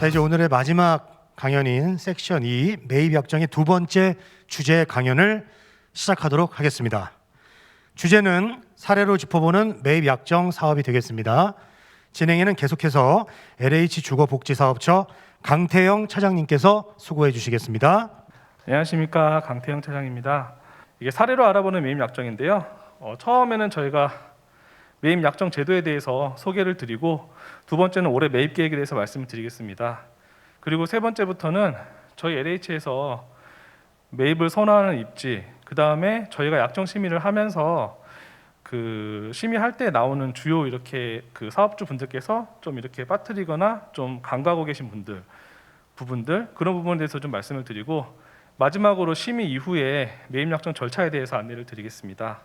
자, 이제 오늘의 마지막 강연인 섹션 2 매입 약정의 두 번째 주제 강연을 시작하도록 하겠습니다. 주제는 사례로 짚어보는 매입 약정 사업이 되겠습니다. 진행에는 계속해서 LH 주거복지사업처 강태영 차장님께서 수고해 주시겠습니다. 안녕하십니까, 강태영 차장입니다. 이게 사례로 알아보는 매입 약정인데요. 처음에는 저희가 매입 약정 제도에 대해서 소개를 드리고, 두 번째는 올해 매입 계획에 대해서 말씀을 드리겠습니다. 그리고 세 번째부터는 저희 LH에서 매입을 선호하는 입지, 그 다음에 저희가 약정 심의를 하면서 그 심의할 때 나오는 주요 이렇게 그 사업주 분들께서 좀 이렇게 빠뜨리거나 좀 간과하고 계신 부분들 그런 부분에 대해서 좀 말씀을 드리고, 마지막으로 심의 이후에 매입 약정 절차에 대해서 안내를 드리겠습니다.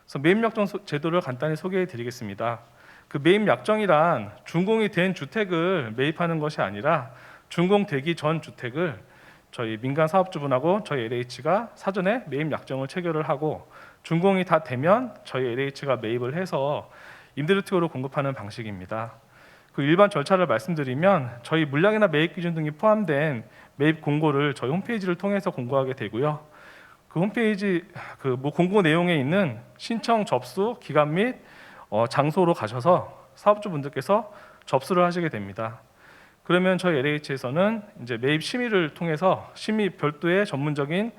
그래서 매입 약정 제도를 간단히 소개해 드리겠습니다. 그 매입 약정이란 준공이 된 주택을 매입하는 것이 아니라 준공되기 전 주택을 저희 민간 사업주분하고 저희 LH가 사전에 매입 약정을 체결을 하고, 준공이 다 되면 저희 LH가 매입을 해서 임대주택으로 공급하는 방식입니다. 그 일반 절차를 말씀드리면 저희 물량이나 매입 기준 등이 포함된 매입 공고를 저희 홈페이지를 통해서 공고하게 되고요. 그 홈페이지 그 공고 내용에 있는 신청 접수 기간 및 장소로 가셔서 사업주분들께서 접수를 하시게 됩니다. 그러면 저희 LH에서는 이제 매입 심의를 통해서 심의 별도의 전문적인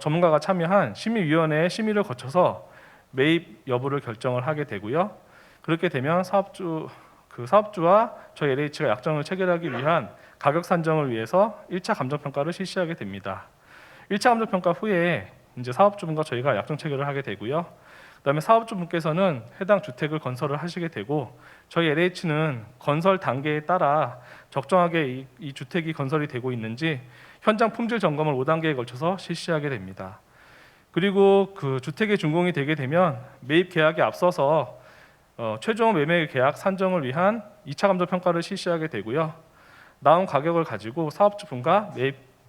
전문가가 참여한 심의위원회의 심의를 거쳐서 매입 여부를 결정을 하게 되고요. 그렇게 되면 사업주와 저희 LH가 약정을 체결하기 위한 가격 산정을 위해서 1차 감정평가를 실시하게 됩니다. 1차 감정평가 후에 이제 사업주분과 저희가 약정 체결을 하게 되고요. 그다음에 사업주분께서는 해당 주택을 건설을 하시게 되고, 저희 LH는 건설 단계에 따라 적정하게 이 주택이 건설이 되고 있는지 현장 품질 점검을 5단계에 걸쳐서 실시하게 됩니다. 그리고 그 주택의 준공이 되게 되면 매입 계약에 앞서서 최종 매매 계약 산정을 위한 2차 감정 평가를 실시하게 되고요. 나온 가격을 가지고 사업주분과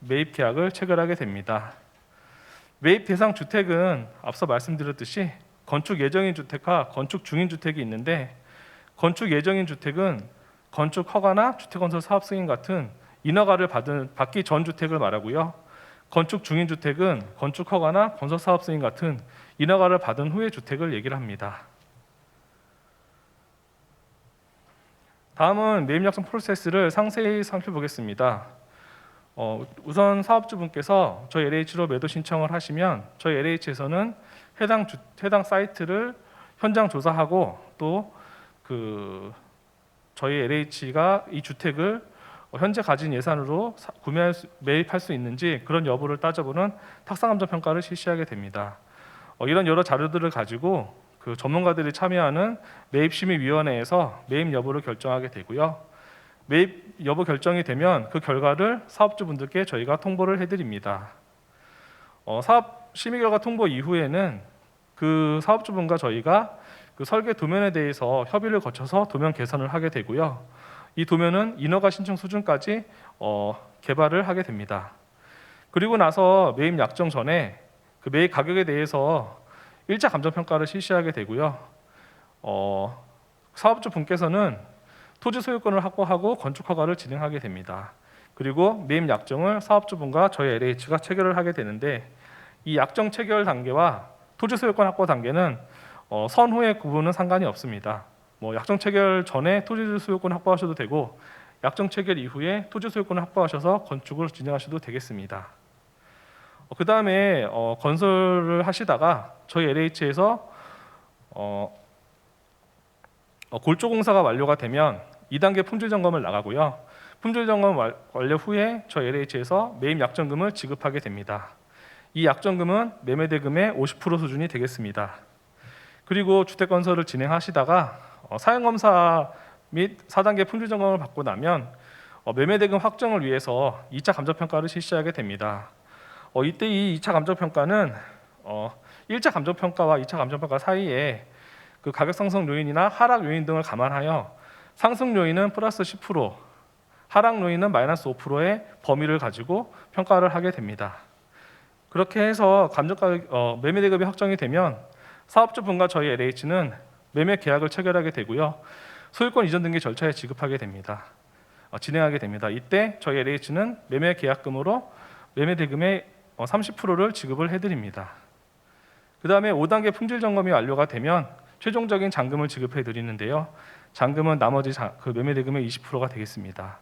매입 계약을 체결하게 됩니다. 매입 대상 주택은 앞서 말씀드렸듯이 건축 예정인 주택과 건축 중인 주택이 있는데, 건축 예정인 주택은 건축 허가나 주택건설 사업 승인 같은 인허가를 받기 전 주택을 말하고요. 건축 중인 주택은 건축 허가나 건설 사업 승인 같은 인허가를 받은 후의 주택을 얘기를 합니다. 다음은 매입 약정 프로세스를 상세히 살펴보겠습니다. 우선 사업주분께서 저희 LH로 매도 신청을 하시면 저희 LH에서는 해당 사이트를 현장 조사하고, 또 저희 LH가 이 주택을 현재 가진 예산으로 매입할 수 있는지 그런 여부를 따져보는 탁상감정 평가를 실시하게 됩니다. 이런 여러 자료들을 가지고 그 전문가들이 참여하는 매입심의위원회에서 매입 여부를 결정하게 되고요. 매입 여부 결정이 되면 그 결과를 사업주분들께 저희가 통보를 해드립니다. 사업 심의 결과 통보 이후에는 그 사업주분과 저희가 그 설계 도면에 대해서 협의를 거쳐서 도면 개선을 하게 되고요. 이 도면은 인허가 신청 수준까지 개발을 하게 됩니다. 그리고 나서 매입 약정 전에 그 매입 가격에 대해서 1차 감정평가를 실시하게 되고요. 사업주 분께서는 토지 소유권을 확보하고 건축 허가를 진행하게 됩니다. 그리고 매입 약정을 사업주분과 저희 LH가 체결을 하게 되는데, 이 약정 체결 단계와 토지 소유권 확보 단계는 선후의 구분은 상관이 없습니다. 약정 체결 전에 토지 소유권 확보하셔도 되고, 약정 체결 이후에 토지 소유권을 확보하셔서 건축을 진행하셔도 되겠습니다. 그 다음에 건설을 하시다가 저희 LH에서 골조 공사가 완료가 되면 2단계 품질 점검을 나가고요. 품질 점검 완료 후에 저희 LH에서 매입 약정금을 지급하게 됩니다. 이 약정금은 매매 대금의 50% 수준이 되겠습니다. 그리고 주택 건설을 진행하시다가 사용검사 및 4단계 품질 점검을 받고 나면 매매 대금 확정을 위해서 2차 감정평가를 실시하게 됩니다. 이때 이 2차 감정평가는 1차 감정평가와 2차 감정평가 사이에 그 가격 상승 요인이나 하락 요인 등을 감안하여 상승 요인은 플러스 10%, 하락 요인은 마이너스 5%의 범위를 가지고 평가를 하게 됩니다. 그렇게 해서 매매 대금이 확정이 되면 사업주분과 저희 LH는 매매 계약을 체결하게 되고요. 소유권 이전 등기 절차에 지급하게 됩니다. 진행하게 됩니다. 이때 저희 LH는 매매 계약금으로 매매 대금의 30%를 지급을 해드립니다. 그 다음에 5단계 품질 점검이 완료가 되면 최종적인 잔금을 지급해 드리는데요. 잔금은 나머지 그 매매 대금의 20%가 되겠습니다.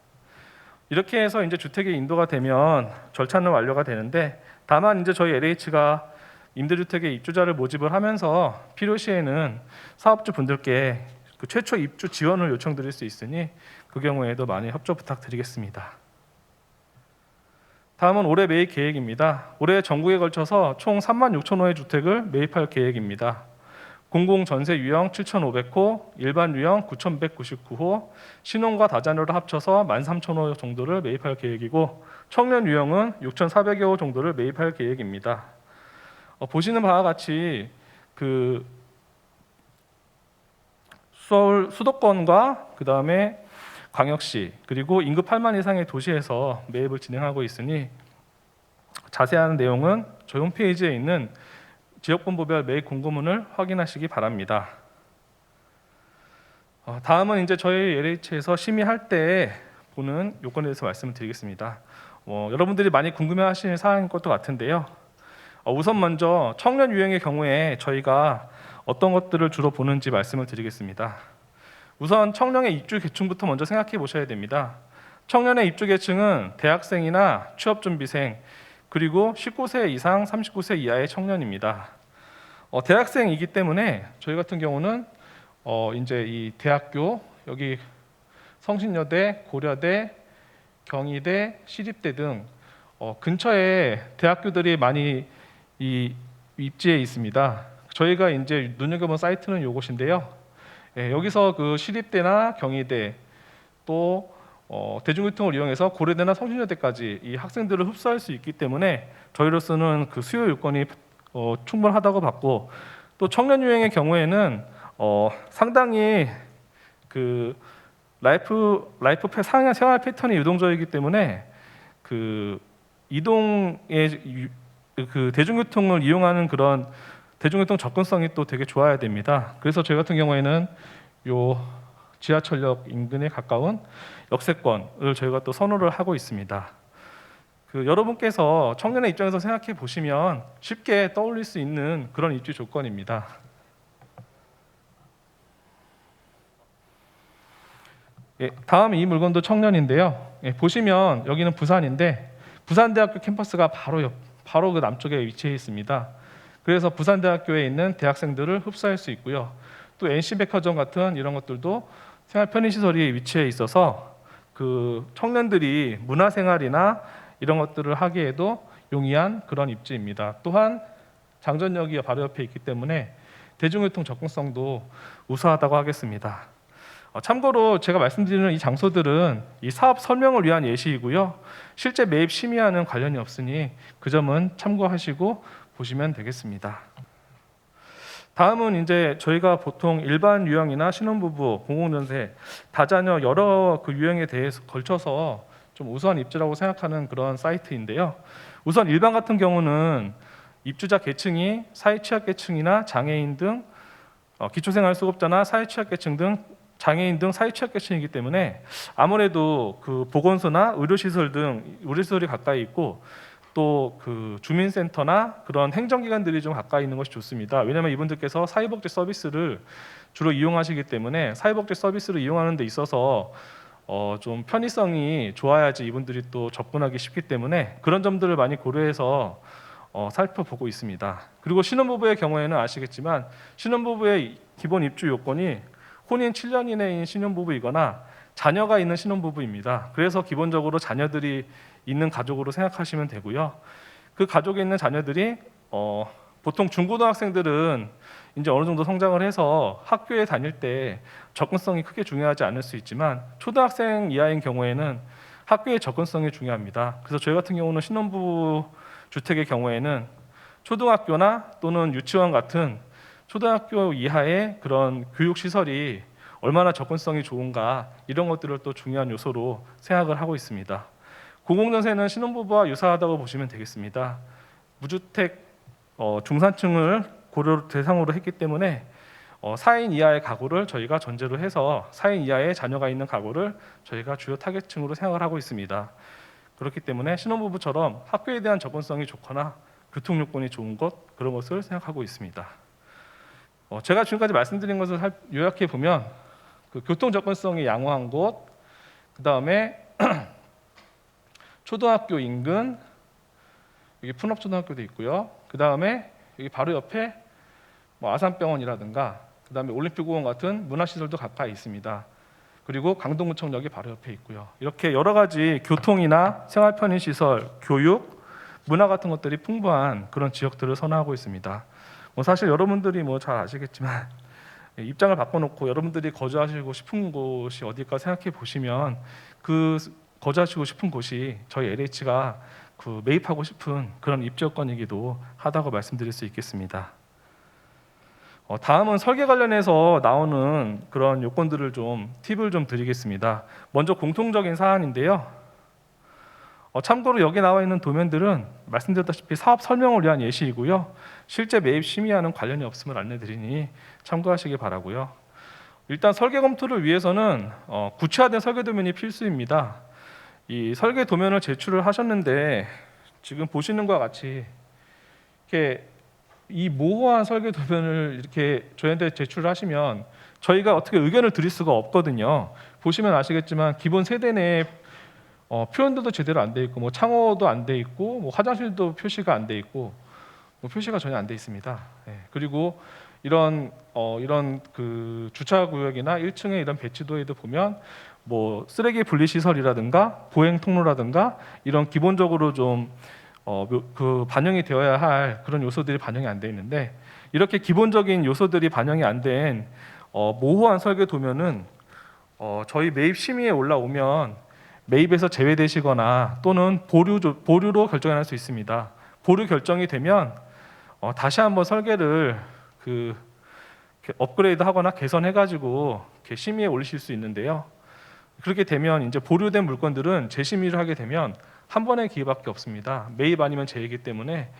이렇게 해서 이제 주택에 인도가 되면 절차는 완료가 되는데, 다만 이제 저희 LH가 임대주택의 입주자를 모집을 하면서 필요시에는 사업주 분들께 그 최초 입주 지원을 요청드릴 수 있으니 그 경우에도 많이 협조 부탁드리겠습니다. 다음은 올해 매입 계획입니다. 올해 전국에 걸쳐서 총 36,000호의 주택을 매입할 계획입니다. 공공 전세 유형 7,500호, 일반 유형 9,199호, 신혼과 다자녀를 합쳐서 13,000호 정도를 매입할 계획이고, 청년 유형은 6,400여 호 정도를 매입할 계획입니다. 보시는 바와 같이 그 서울 수도권과 그 다음에 광역시 그리고 인구 8만 이상의 도시에서 매입을 진행하고 있으니 자세한 내용은 저희 홈페이지에 있는 지역본부별 매입 공고문을 확인하시기 바랍니다. 다음은 이제 저희 LH에서 심의할 때 보는 요건에 대해서 말씀을 드리겠습니다. 여러분들이 많이 궁금해하시는 사항인 것도 같은데요. 우선 먼저 청년 유형의 경우에 저희가 어떤 것들을 주로 보는지 말씀을 드리겠습니다. 우선 청년의 입주 계층부터 먼저 생각해 보셔야 됩니다. 청년의 입주 계층은 대학생이나 취업준비생 그리고 19세 이상 39세 이하의 청년입니다. 대학생이기 때문에 저희 같은 경우는 이제 이 대학교 여기 성신여대, 고려대, 경희대, 시립대 등 근처에 대학교들이 많이 이 입지에 있습니다. 저희가 이제 눈여겨본 사이트는 이것인데요. 여기서 그 시립대나 경희대 또 대중교통을 이용해서 고려대나 성신여대까지 이 학생들을 흡수할 수 있기 때문에 저희로서는 그 수요 요건이 충분하다고 봤고, 또 청년 유형의 경우에는 상당히 그 생활 패턴이 유동적이기 때문에 그 이동의 그 대중교통을 이용하는 그런 대중교통 접근성이 또 되게 좋아야 됩니다. 그래서 저희 같은 경우에는 요 지하철역 인근에 가까운 역세권을 저희가 또 선호를 하고 있습니다. 그 여러분께서 청년의 입장에서 생각해 보시면 쉽게 떠올릴 수 있는 그런 입지 조건입니다. 다음 이 물건도 청년인데요. 보시면 여기는 부산인데 부산대학교 캠퍼스가 바로 그 남쪽에 위치해 있습니다. 그래서 부산대학교에 있는 대학생들을 흡수할 수 있고요. 또 NC백화점 같은 이런 것들도 생활 편의시설이 위치해 있어서 그 청년들이 문화생활이나 이런 것들을 하기에도 용이한 그런 입지입니다. 또한 장전역이 바로 옆에 있기 때문에 대중교통 접근성도 우수하다고 하겠습니다. 참고로 제가 말씀드리는 이 장소들은 이 사업 설명을 위한 예시이고요. 실제 매입 심의와는 관련이 없으니 그 점은 참고하시고 보시면 되겠습니다. 다음은 이제 저희가 보통 일반 유형이나 신혼부부, 공공전세, 다자녀 여러 그 유형에 대해서 걸쳐서 좀 우수한 입지라고 생각하는 그런 사이트인데요. 우선 일반 같은 경우는 입주자 계층이 사회취약계층이나 장애인 등 기초생활수급자나 사회취약계층 등 장애인 등 사회취약계층이기 때문에 아무래도 그 보건소나 의료시설 등 의료시설이 가까이 있고 또 그 주민센터나 그런 행정기관들이 좀 가까이 있는 것이 좋습니다. 왜냐하면 이분들께서 사회복지 서비스를 주로 이용하시기 때문에 사회복지 서비스를 이용하는 데 있어서 좀 편의성이 좋아야지 이분들이 또 접근하기 쉽기 때문에 그런 점들을 많이 고려해서 살펴보고 있습니다. 그리고 신혼부부의 경우에는 아시겠지만 신혼부부의 기본 입주 요건이 혼인 7년 이내인 신혼부부이거나 자녀가 있는 신혼부부입니다. 그래서 기본적으로 자녀들이 있는 가족으로 생각하시면 되고요. 그 가족에 있는 자녀들이 보통 중고등학생들은 이제 어느 정도 성장을 해서 학교에 다닐 때 접근성이 크게 중요하지 않을 수 있지만 초등학생 이하인 경우에는 학교의 접근성이 중요합니다. 그래서 저희 같은 경우는 신혼부부 주택의 경우에는 초등학교나 또는 유치원 같은 초등학교 이하의 그런 교육 시설이 얼마나 접근성이 좋은가 이런 것들을 또 중요한 요소로 생각을 하고 있습니다. 공공전세는 신혼부부와 유사하다고 보시면 되겠습니다. 무주택 중산층을 고려 대상으로 했기 때문에 4인 이하의 가구를 저희가 전제로 해서 4인 이하의 자녀가 있는 가구를 저희가 주요 타겟층으로 생각을 하고 있습니다. 그렇기 때문에 신혼부부처럼 학교에 대한 접근성이 좋거나 교통 요건이 좋은 곳, 그런 것을 생각하고 있습니다. 제가 지금까지 말씀드린 것을 요약해 보면 그 교통 접근성이 양호한 곳, 그 다음에 초등학교 인근, 여기 푼업초등학교도 있고요. 그 다음에 여기 바로 옆에 아산병원이라든가, 그 다음에 올림픽공원 같은 문화시설도 가까이 있습니다. 그리고 강동구청역이 바로 옆에 있고요. 이렇게 여러 가지 교통이나 생활 편의시설, 교육, 문화 같은 것들이 풍부한 그런 지역들을 선호하고 있습니다. 사실 여러분들이 잘 아시겠지만 입장을 바꿔놓고 여러분들이 거주하시고 싶은 곳이 어딜까 생각해 보시면 그 거주하시고 싶은 곳이 저희 LH가 그 매입하고 싶은 그런 입지여건이기도 하다고 말씀드릴 수 있겠습니다. 다음은 설계 관련해서 나오는 그런 요건들을 팁을 드리겠습니다. 먼저 공통적인 사안인데요. 참고로 여기 나와 있는 도면들은 말씀드렸다시피 사업 설명을 위한 예시이고요. 실제 매입 심의와는 관련이 없음을 안내드리니 참고하시기 바라고요. 일단 설계 검토를 위해서는 구체화된 설계 도면이 필수입니다. 이 설계 도면을 제출을 하셨는데 지금 보시는 것과 같이 이렇게 이 모호한 설계 도면을 이렇게 저희한테 제출을 하시면 저희가 어떻게 의견을 드릴 수가 없거든요. 보시면 아시겠지만 기본 세대 내에 표현들도 제대로 안 돼 있고 창호도 안 돼 있고 화장실도 표시가 안 돼 있고 표시가 전혀 안 돼 있습니다. 그리고 이런 그 주차 구역이나 1층에 이런 배치도에도 보면 쓰레기 분리 시설이라든가 보행 통로라든가 이런 기본적으로 그 반영이 되어야 할 그런 요소들이 반영이 안 돼 있는데, 이렇게 기본적인 요소들이 반영이 안 된 모호한 설계 도면은 저희 매입 심의에 올라오면 매입에서 제외되시거나 또는 보류로 결정할 수 있습니다. 보류 결정이 되면 다시 한번 설계를 업그레이드하거나 개선해가지고 심의에 올리실 수 있는데요. 그렇게 되면 이제 보류된 물건들은 재심의를 하게 되면 한 번의 기회밖에 없습니다. 매입 아니면 재이기 때문에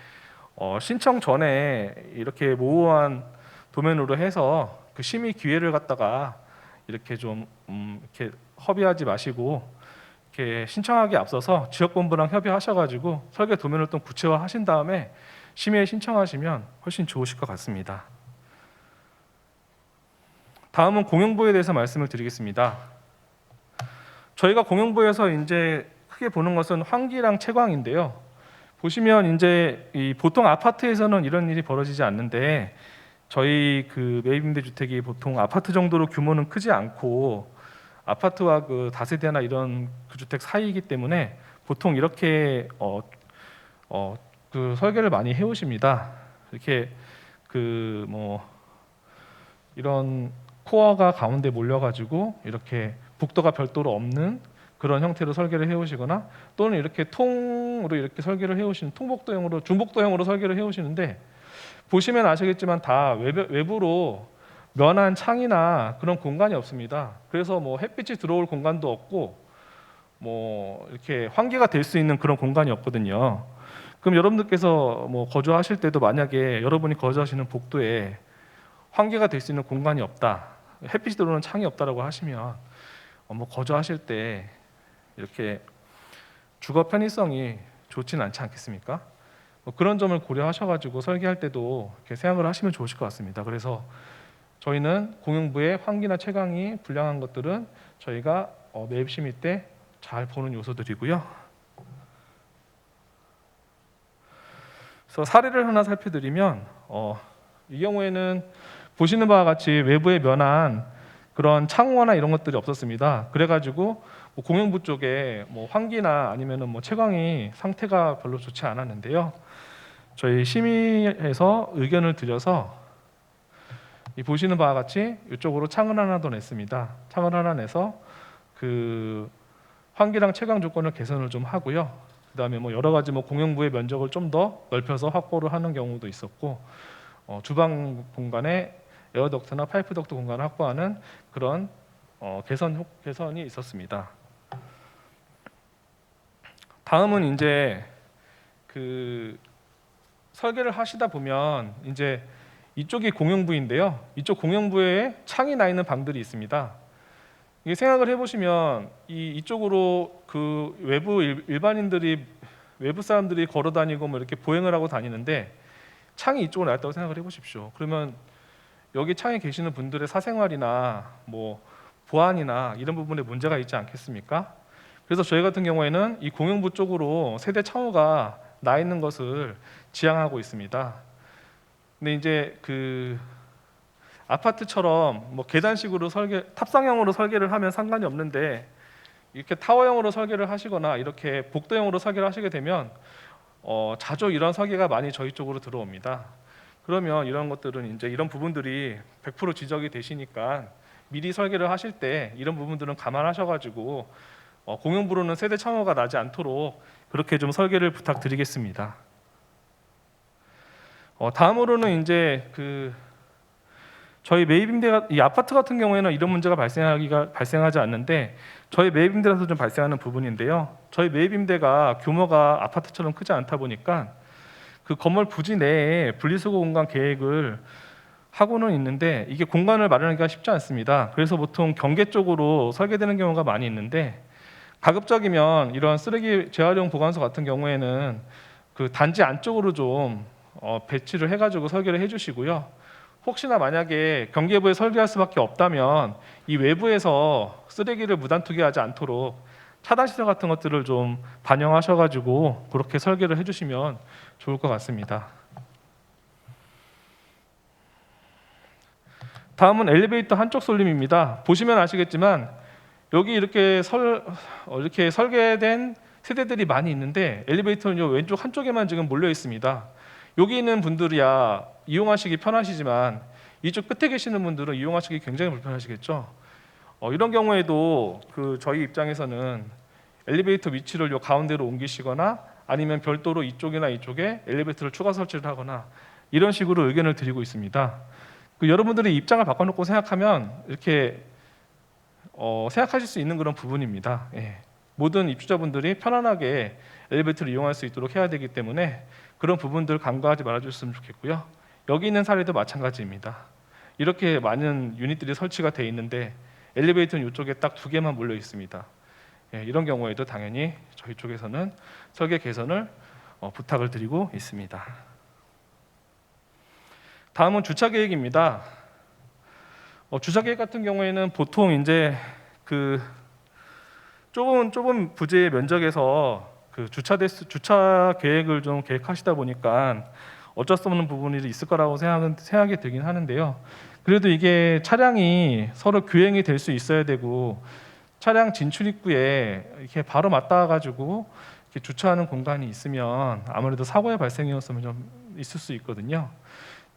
신청 전에 이렇게 모호한 도면으로 해서 그 심의 기회를 갖다가 이렇게 이렇게 허비하지 마시고 이렇게 신청하기 앞서서 지역본부랑 협의하셔가지고 설계 도면을 또 구체화하신 다음에 심의에 신청하시면 훨씬 좋으실 것 같습니다. 다음은 공용부에 대해서 말씀을 드리겠습니다. 저희가 공용부에서 이제 크게 보는 것은 환기랑 채광인데요. 보시면 이제 보통 아파트에서는 이런 일이 벌어지지 않는데 저희 그 매입임대주택이 보통 아파트 정도로 규모는 크지 않고 아파트와 그 다세대나 이런 그 주택 사이이기 때문에 보통 이렇게 그 설계를 많이 해오십니다. 이렇게 이런 코어가 가운데 몰려가지고 이렇게 복도가 별도로 없는 그런 형태로 설계를 해오시거나 또는 이렇게 통으로 이렇게 설계를 해오시는 통복도형으로 중복도형으로 설계를 해오시는데 보시면 아시겠지만 다 외부로 면한 창이나 그런 공간이 없습니다. 그래서 햇빛이 들어올 공간도 없고 이렇게 환기가 될 수 있는 그런 공간이 없거든요. 그럼 여러분들께서 거주하실 때도 만약에 여러분이 거주하시는 복도에 환기가 될 수 있는 공간이 없다, 햇빛이 들어오는 창이 없다라고 하시면 거주하실 때 이렇게 주거 편의성이 좋지는 않지 않겠습니까? 그런 점을 고려하셔가지고 설계할 때도 이렇게 생각을 하시면 좋으실 것 같습니다. 그래서 저희는 공용부의 환기나 채광이 불량한 것들은 저희가 매입 심의 때 잘 보는 요소들이고요. 그래서 사례를 하나 살펴드리면 이 경우에는 보시는 바와 같이 외부에 면한 그런 창호나 이런 것들이 없었습니다. 그래가지고 공용부 쪽에 환기나 아니면은 채광이 상태가 별로 좋지 않았는데요. 저희 심의에서 의견을 드려서 보시는 바와 같이 이쪽으로 창을 하나 더 냈습니다. 창을 하나 내서 그 환기랑 채광 조건을 개선을 좀 하고요. 그다음에 여러 가지 공용부의 면적을 좀 더 넓혀서 확보를 하는 경우도 있었고, 주방 공간에 에어덕트나 파이프 덕트 공간을 확보하는 그런 개선이 있었습니다. 다음은 이제 그 설계를 하시다 보면 이제 이쪽이 공용부인데요. 이쪽 공용부에 창이 나 있는 방들이 있습니다. 이게 생각을 해보시면 이쪽으로 그 일반인들이 외부 사람들이 걸어다니고 뭐 이렇게 보행을 하고 다니는데 창이 이쪽으로 나 있다고 생각을 해보십시오. 그러면 여기 창에 계시는 분들의 사생활이나 뭐 보안이나 이런 부분에 문제가 있지 않겠습니까? 그래서 저희 같은 경우에는 이 공용부 쪽으로 세대 창호가 나 있는 것을 지향하고 있습니다. 근데 이제 그 아파트처럼 뭐 계단식으로 탑상형으로 설계를 하면 상관이 없는데 이렇게 타워형으로 설계를 하시거나 이렇게 복도형으로 설계를 하시게 되면 자주 이런 설계가 많이 저희 쪽으로 들어옵니다. 그러면 이런 것들은 이제 이런 부분들이 100% 지적이 되시니까 미리 설계를 하실 때 이런 부분들은 감안하셔가지고 공용부로는 세대 창호가 나지 않도록 그렇게 좀 설계를 부탁드리겠습니다. 다음으로는 이제 그 저희 매입임대가 이 아파트 같은 경우에는 이런 문제가 발생하지 않는데 저희 매입임대라서 좀 발생하는 부분인데요. 저희 매입임대가 규모가 아파트처럼 크지 않다 보니까 그 건물 부지 내에 분리수거 공간 계획을 하고는 있는데 이게 공간을 마련하기가 쉽지 않습니다. 그래서 보통 경계 쪽으로 설계되는 경우가 많이 있는데 가급적이면 이런 쓰레기 재활용 보관소 같은 경우에는 그 단지 안쪽으로 좀 배치를 해가지고 설계를 해주시고요. 혹시나 만약에 경계부에 설계할 수밖에 없다면 이 외부에서 쓰레기를 무단 투기하지 않도록 차단 시설 같은 것들을 좀 반영하셔가지고 그렇게 설계를 해주시면 좋을 것 같습니다. 다음은 엘리베이터 한쪽 솔림입니다. 보시면 아시겠지만 여기 이렇게 설계된 세대들이 많이 있는데 엘리베이터는 요 왼쪽 한쪽에만 지금 몰려 있습니다. 여기 있는 분들이야 이용하시기 편하시지만 이쪽 끝에 계시는 분들은 이용하시기 굉장히 불편하시겠죠. 이런 경우에도 그 저희 입장에서는 엘리베이터 위치를 요 가운데로 옮기시거나 아니면 별도로 이쪽이나 이쪽에 엘리베이터를 추가 설치를 하거나 이런 식으로 의견을 드리고 있습니다. 그 여러분들의 입장을 바꿔놓고 생각하면 이렇게 생각하실 수 있는 그런 부분입니다. 예. 모든 입주자분들이 편안하게 엘리베이터를 이용할 수 있도록 해야 되기 때문에 그런 부분들 간과하지 말아주셨으면 좋겠고요. 여기 있는 사례도 마찬가지입니다. 이렇게 많은 유닛들이 설치가 돼 있는데 엘리베이터는 이쪽에 딱 2개만 몰려 있습니다. 예, 이런 경우에도 당연히 저희 쪽에서는 설계 개선을 부탁을 드리고 있습니다. 다음은 주차 계획입니다. 주차 계획 같은 경우에는 보통 이제 그 좁은 부지의 면적에서 그 주차 계획을 좀 계획하시다 보니까 어쩔 수 없는 부분이 있을 거라고 생각이 들긴 하는데요. 그래도 이게 차량이 서로 교행이 될 수 있어야 되고 차량 진출 입구에 이렇게 바로 맞닿아 가지고 주차하는 공간이 있으면 아무래도 사고의 발생 위험성이 좀 있을 수 있거든요.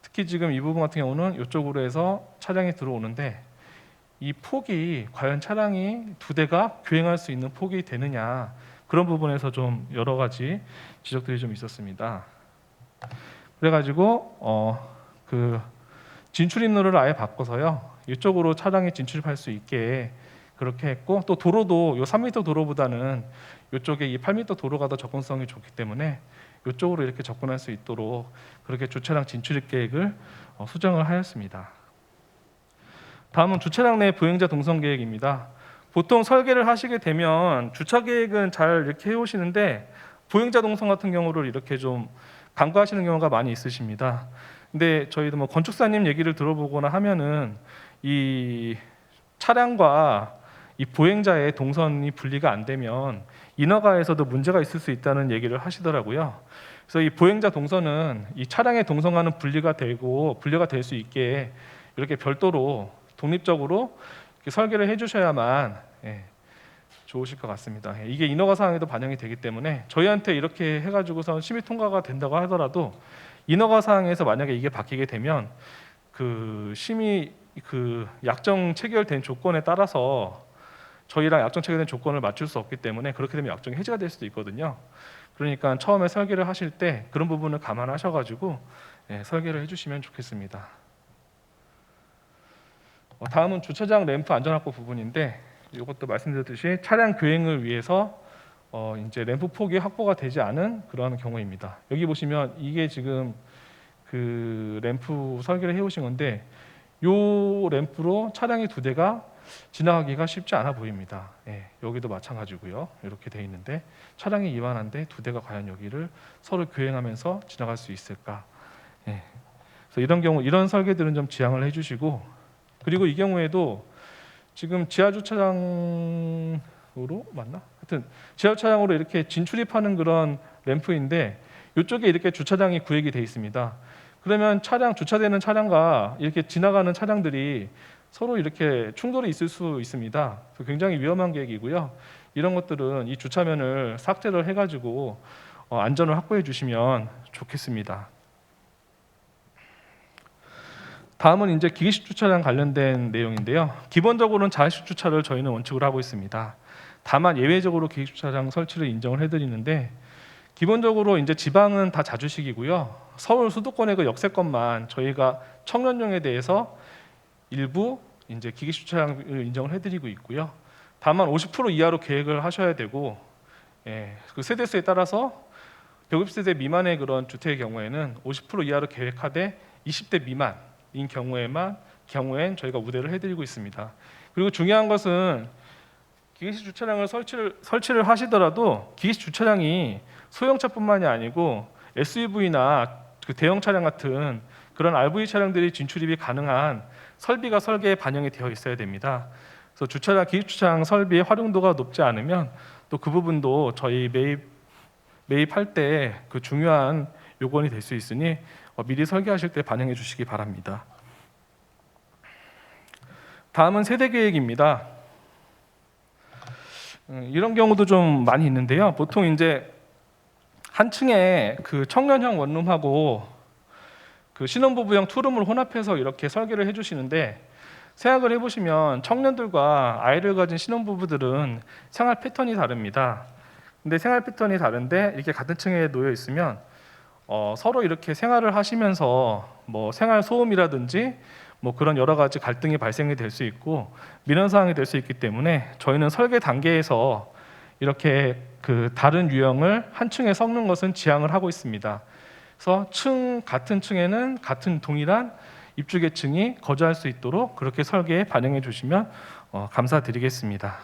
특히 지금 이 부분 같은 경우는 이쪽으로 해서 차량이 들어오는데 이 폭이 과연 차량이 2대가 교행할 수 있는 폭이 되느냐 그런 부분에서 좀 여러 가지 지적들이 좀 있었습니다. 그래가지고 그 진출입로를 아예 바꿔서요 이쪽으로 차량이 진출할 수 있게 그렇게 했고 또 도로도 요 3m 도로보다는 이쪽에 이 8m 도로가 더 접근성이 좋기 때문에 이쪽으로 이렇게 접근할 수 있도록 그렇게 주차장 진출입 계획을 수정을 하였습니다. 다음은 주차장 내 보행자 동선 계획입니다. 보통 설계를 하시게 되면 주차 계획은 잘 이렇게 해오시는데 보행자 동선 같은 경우를 이렇게 좀 간과하시는 경우가 많이 있으십니다. 근데 저희도 뭐 건축사님 얘기를 들어보거나 하면은 이 차량과 이 보행자의 동선이 분리가 안 되면 인허가에서도 문제가 있을 수 있다는 얘기를 하시더라고요. 그래서 이 보행자 동선은 이 차량의 동선과는 분리가 될 수 있게 이렇게 별도로 독립적으로 이렇게 설계를 해주셔야만 좋으실 것 같습니다. 이게 인허가 사항에도 반영이 되기 때문에 저희한테 이렇게 해가지고서 심의 통과가 된다고 하더라도 인허가 사항에서 만약에 이게 바뀌게 되면 그 심의 그 약정 체결된 조건에 따라서 저희랑 약정 체결된 조건을 맞출 수 없기 때문에 그렇게 되면 약정이 해지가 될 수도 있거든요. 그러니까 처음에 설계를 하실 때 그런 부분을 감안하셔가지고 설계를 해주시면 좋겠습니다. 다음은 주차장 램프 안전 확보 부분인데 이것도 말씀드렸듯이 차량 교행을 위해서 이제 램프 폭이 확보가 되지 않은 그런 경우입니다. 여기 보시면 이게 지금 그 램프 설계를 해오신 건데 요 램프로 차량이 2대가 지나가기가 쉽지 않아 보입니다. 예, 여기도 마찬가지고요. 이렇게 돼 있는데 차량이 이만한데 2대가 과연 여기를 서로 교행하면서 지나갈 수 있을까? 예, 그래서 이런 경우 이런 설계들은 좀 지양을 해주시고, 그리고 이 경우에도 지금 지하 주차장으로 맞나? 하여튼 지하 주차장으로 이렇게 진출입하는 그런 램프인데 이쪽에 이렇게 주차장이 구획이 돼 있습니다. 그러면 주차되는 차량과 이렇게 지나가는 차량들이 서로 이렇게 충돌이 있을 수 있습니다. 굉장히 위험한 계획이고요. 이런 것들은 이 주차면을 삭제를 해가지고 안전을 확보해 주시면 좋겠습니다. 다음은 이제 기계식 주차장 관련된 내용인데요. 기본적으로는 자의식 주차를 저희는 원칙으로 하고 있습니다. 다만 예외적으로 기계식 주차장 설치를 인정을 해드리는데, 기본적으로 이제 지방은 다 자주식이고요. 서울 수도권의 그 역세권만 저희가 청년용에 대해서 일부 이제 기계식 주차장을 인정을 해드리고 있고요. 다만 50% 이하로 계획을 하셔야 되고, 그 세대수에 따라서 150세대 미만의 그런 주택의 경우에는 50% 이하로 계획하되 20대 미만인 경우엔 저희가 우대를 해드리고 있습니다. 그리고 중요한 것은 기계식 주차장을 설치를 하시더라도 기계식 주차장이 소형차뿐만이 아니고 SUV나 그 대형 차량 같은 그런 RV 차량들이 진출입이 가능한 설비가 설계에 반영이 되어 있어야 됩니다. 그래서 기계식 주차장 설비의 활용도가 높지 않으면 또 그 부분도 저희 매입할 때 그 중요한 요건이 될 수 있으니 미리 설계하실 때 반영해 주시기 바랍니다. 다음은 세대 계획입니다. 이런 경우도 좀 많이 있는데요. 보통 이제 한 층에 그 청년형 원룸하고 그 신혼부부형 투룸을 혼합해서 이렇게 설계를 해주시는데, 생각을 해보시면 청년들과 아이를 가진 신혼부부들은 생활 패턴이 다릅니다. 근데 생활 패턴이 다른데 이렇게 같은 층에 놓여 있으면 서로 이렇게 생활을 하시면서 뭐 생활 소음이라든지 뭐 그런 여러 가지 갈등이 발생이 될 수 있고 민원 사항이 될 수 있기 때문에 저희는 설계 단계에서 이렇게 그 다른 유형을 한 층에 섞는 것은 지양을 하고 있습니다. 그래서 같은 층에는 같은 동일한 입주 계층이 거주할 수 있도록 그렇게 설계에 반영해 주시면 감사드리겠습니다.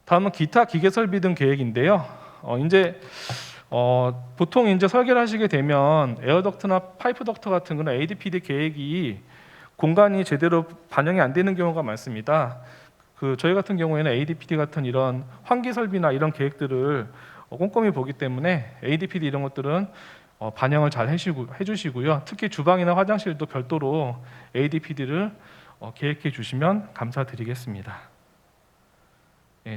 다음은 기타 기계 설비 등 계획인데요. 보통 이제 설계를 하시게 되면 에어덕트나 파이프 덕트 같은 그런 ADPD 계획이 공간이 제대로 반영이 안 되는 경우가 많습니다. 저희 같은 경우에는 ADPD 같은 이런 환기 설비나 이런 계획들을 꼼꼼히 보기 때문에 ADPD 이런 것들은 반영을 잘 해주시고요. 특히 주방이나 화장실도 별도로 ADPD를 계획해 주시면 감사드리겠습니다.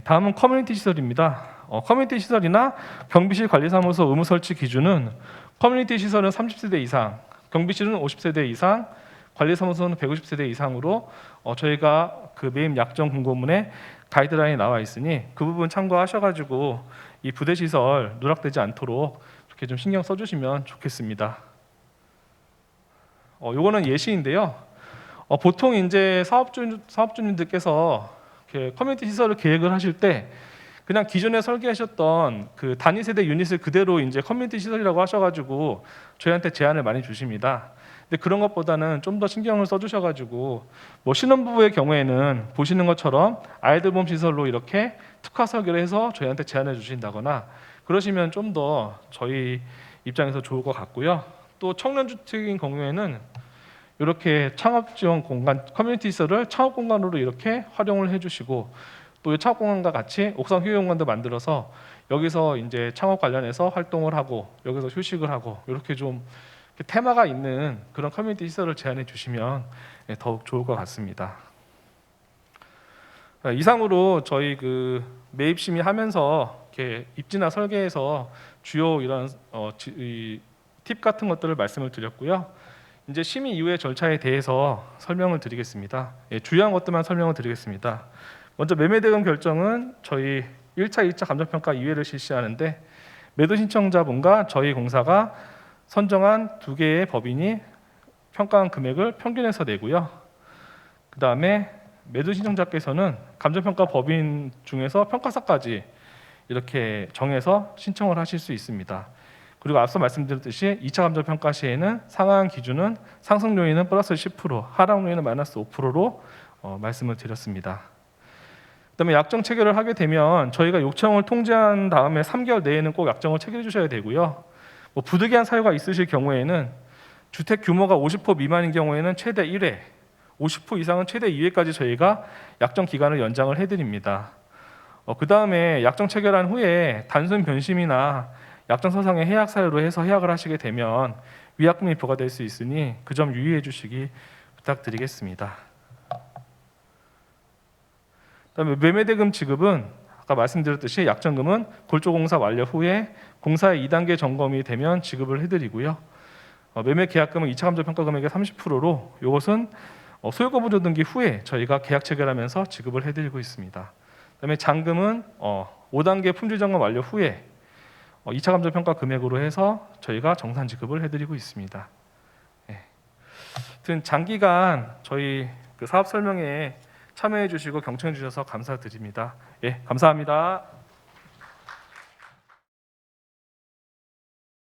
다음은 커뮤니티 시설입니다. 커뮤니티 시설이나 경비실 관리사무소 의무 설치 기준은 커뮤니티 시설은 30세대 이상, 경비실은 50세대 이상, 관리사무소는 150세대 이상으로 저희가 그 매입 약정 공고문에 가이드라인이 나와 있으니 그 부분 참고하셔가지고 이 부대 시설 누락되지 않도록 이렇게 좀 신경 써주시면 좋겠습니다. 요거는 예시인데요. 보통 이제 사업주님들께서 이렇게 커뮤니티 시설을 계획을 하실 때 그냥 기존에 설계하셨던 그 단위 세대 유닛을 그대로 이제 커뮤니티 시설이라고 하셔가지고 저희한테 제안을 많이 주십니다. 근데 그런 것보다는 좀 더 신경을 써주셔가지고 뭐 신혼부부의 경우에는 보시는 것처럼 아이들봄 시설로 이렇게 특화 설계를 해서 저희한테 제안해 주신다거나 그러시면 좀 더 저희 입장에서 좋을 것 같고요. 또 청년주택인 경우에는 이렇게 창업 지원 공간, 커뮤니티 시설을 창업 공간으로 이렇게 활용을 해주시고 또 이 창업 공간과 같이 옥상 휴게 공간도 만들어서 여기서 이제 창업 관련해서 활동을 하고 여기서 휴식을 하고 이렇게 좀 테마가 있는 그런 커뮤니티 시설을 제안해 주시면 더욱 좋을 것 같습니다. 이상으로 저희 그 매입 심의하면서 이렇게 입지나 설계에서 주요 이런 팁 같은 것들을 말씀을 드렸고요. 이제 심의 이후의 절차에 대해서 설명을 드리겠습니다. 주요한 것들만 설명을 드리겠습니다. 먼저 매매 대금 결정은 저희 1차, 2차 감정평가 2회를 실시하는데 매도 신청자분과 저희 공사가 선정한 2개의 법인이 평가한 금액을 평균해서 내고요. 그 다음에 매도 신청자께서는 감정평가 법인 중에서 평가사까지 이렇게 정해서 신청을 하실 수 있습니다. 그리고 앞서 말씀드렸듯이 2차 감정 평가 시에는 상한 기준은 상승 요인은 플러스 10%, 하락 요인은 마이너스 5%로 말씀을 드렸습니다. 그다음에 약정 체결을 하게 되면 저희가 요청을 통지한 다음에 3개월 내에는 꼭 약정을 체결해 주셔야 되고요. 뭐 부득이한 사유가 있으실 경우에는 주택 규모가 50% 미만인 경우에는 최대 1회, 50% 이상은 최대 2회까지 저희가 약정 기간을 연장을 해드립니다. 그 다음에 약정 체결한 후에 단순 변심이나 약정 소송의 해약 사유로 해서 해약을 하시게 되면 위약금이 부과될 수 있으니 그 점 유의해 주시기 부탁드리겠습니다. 그다음에 매매대금 지급은 아까 말씀드렸듯이 약정금은 골조공사 완료 후에 공사의 2단계 점검이 되면 지급을 해드리고요. 매매 계약금은 2차 감정 평가 금액의 30%로 이것은 소유거부조 등기 후에 저희가 계약 체결하면서 지급을 해드리고 있습니다. 그다음에 잔금은 5단계 품질 점검 완료 후에 2차 감정 평가 금액으로 해서 저희가 정산 지급을 해드리고 있습니다. 하여튼 장기간 저희 그 사업 설명에 참여해 주시고 경청해 주셔서 감사드립니다. 예, 감사합니다.